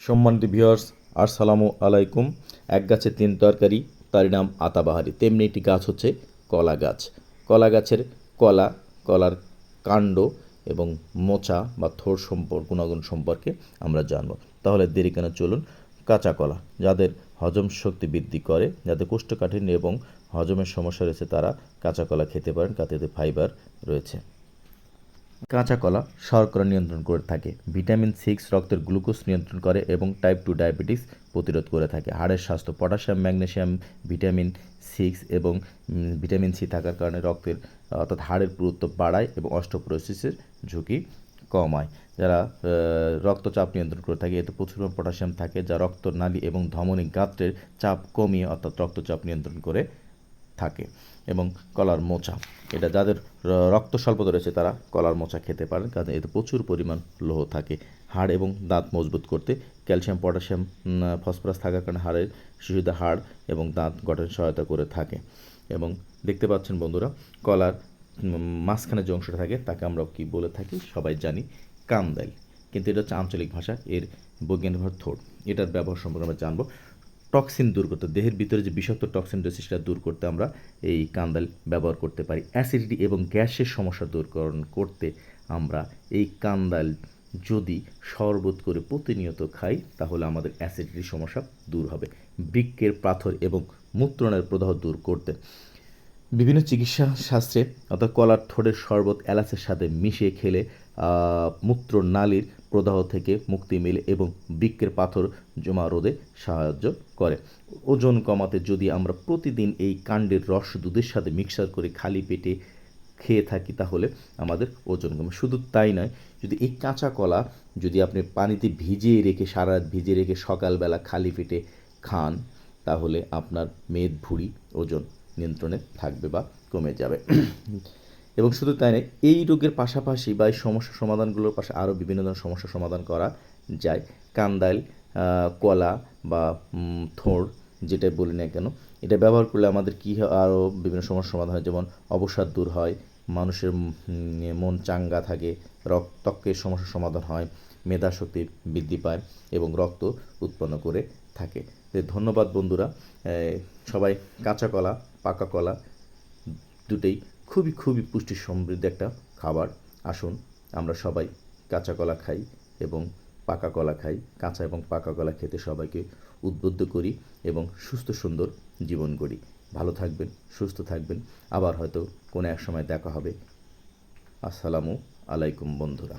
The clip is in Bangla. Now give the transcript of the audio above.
সম্মানিত ভিউয়ার্স, আসসালামু আলাইকুম। এক গাছে তিন তরকারি, তারই নাম আতাবাহারি। তেমনি একটি গাছ হচ্ছে কলা গাছ। কলা গাছের কলা, কলার কাণ্ড এবং মোচা বা থোড় গুণাগুণ সম্পর্কে আমরা জানব। তাহলে দেরি কেন, চলুন। কাঁচা কলা যাদের হজম শক্তি বৃদ্ধি করে, যাদের কোষ্ঠকাঠিন্য এবং হজমের সমস্যা রয়েছে, তারা কাঁচা কলা খেতে পারেন, তাতে ফাইবার রয়েছে। কাঁচা কলা শর্করা নিয়ন্ত্রণ করে থাকে, ভিটামিন 6 রক্তের গ্লুকোজ নিয়ন্ত্রণ করে এবং টাইপ 2 ডায়াবেটিস প্রতিরোধ করে থাকে। হাড়ের স্বাস্থ্য, পটাশিয়াম, ম্যাগনেসিয়াম, ভিটামিন 6 এবং ভিটামিন সি থাকার কারণে রক্তের অর্থাৎ হাড়ের পুরুত্ব বাড়ায় এবং অস্টিওপোরোসিসের ঝুঁকি কমায়। যারা রক্তচাপ নিয়ন্ত্রণ করে থাকে, এতে প্রচুর পটাশিয়াম থাকে, যা রক্তনালী এবং ধমনী গাত্রের চাপ কমিয়ে অর্থাৎ রক্তচাপ নিয়ন্ত্রণ করে থাকে। এবং কলার মোচা, এটা যাদের রক্ত স্বল্পতা রয়েছে তারা কলার মোচা খেতে পারেন, কারণ এতে প্রচুর পরিমাণ লৌহ থাকে। হাড় এবং দাঁত মজবুত করতে ক্যালসিয়াম, পটাশিয়াম, ফসফরাস থাকার কারণে হাড়ের শিশুদের হাড় এবং দাঁত গঠনে সহায়তা করে থাকে। এবং দেখতে পাচ্ছেন বন্ধুরা, কলার মাঝখানে যে অংশটা থাকে তাকে আমরা কি বলে থাকি সবাই জানি, কান্দাইল, কিন্তু এটা হচ্ছে আঞ্চলিক ভাষা, এর বৈজ্ঞানিক ভাষা থোড়। এটার ব্যবহার সম্পর্কে আমরা জানবো। টক্সিন দূর করতে, দেহের ভিতরে যে বিষাক্ত টক্সিন রয়েছে সেটা দূর করতে আমরা এই কান্দাল ব্যবহার করতে পারি। অ্যাসিডিটি এবং গ্যাসের সমস্যা দূরকরণ করতে আমরা এই কান্দাল যদি শরবত করে প্রতিনিয়ত খাই, তাহলে আমাদের অ্যাসিডিটির সমস্যা দূর হবে। বৃক্কের পাথর এবং মূত্রনালীর প্রদাহ দূর করতে বিভিন্ন চিকিৎসা শাস্ত্রে অর্থাৎ কলার থোড়ের শরবত এলাচের সাথে মিশিয়ে খেলে মূত্রনালীর প্রদাহ থেকে মুক্তি মেলে এবং বৃক্কের পাথর জমা রোধে সাহায্য করে। ওজন কমাতে যদি আমরা প্রতিদিন এই কাণ্ডের রস দুধের সাথে মিক্সার করে খালি পেটে খেয়ে থাকি, তাহলে আমাদের ওজন কমে। শুধু তাই নয়, যদি এই কাঁচা কলা যদি আপনি পানিতে ভিজিয়ে রেখে সারা রাত ভিজিয়ে রেখে সকালবেলা খালি পেটে খান, তাহলে আপনার মেদ ভুঁড়ি ওজন নিয়ন্ত্রণে থাকবে বা কমে যাবে। এবং শুধু তাই নয়, এই রোগের পাশাপাশি বা এই সমস্যার সমাধানগুলোর পাশে আরও বিভিন্ন ধরনের সমস্যার সমাধান করা যায়। কান্দাইল, কলা বা থোড় যেটা বলি না কেন, এটা ব্যবহার করলে আমাদের কী আরও বিভিন্ন সমস্যার সমাধান হয়, যেমন অবসাদ দূর হয়, মানুষের মন চাঙ্গা থাকে, ত্বকের সমস্যার সমাধান হয়, মেধাশক্তি বৃদ্ধি পায় এবং রক্ত উৎপন্ন করে থাকে। ধন্যবাদ বন্ধুরা। সবাই কাঁচা কলা, পাকা কলা দুটোই খুবই খুবই পুষ্টি সমৃদ্ধ একটা খাবার। আসুন আমরা সবাই কাঁচা কলা খাই এবং পাকা কলা খাই। কাঁচা এবং পাকা কলা খেতে সবাইকে উদ্বুদ্ধ করি এবং সুস্থ সুন্দর জীবন গড়ি। ভালো থাকবেন, সুস্থ থাকবেন। আবার হয়তো কোনো এক সময় দেখা হবে। আসসালামু আলাইকুম বন্ধুরা।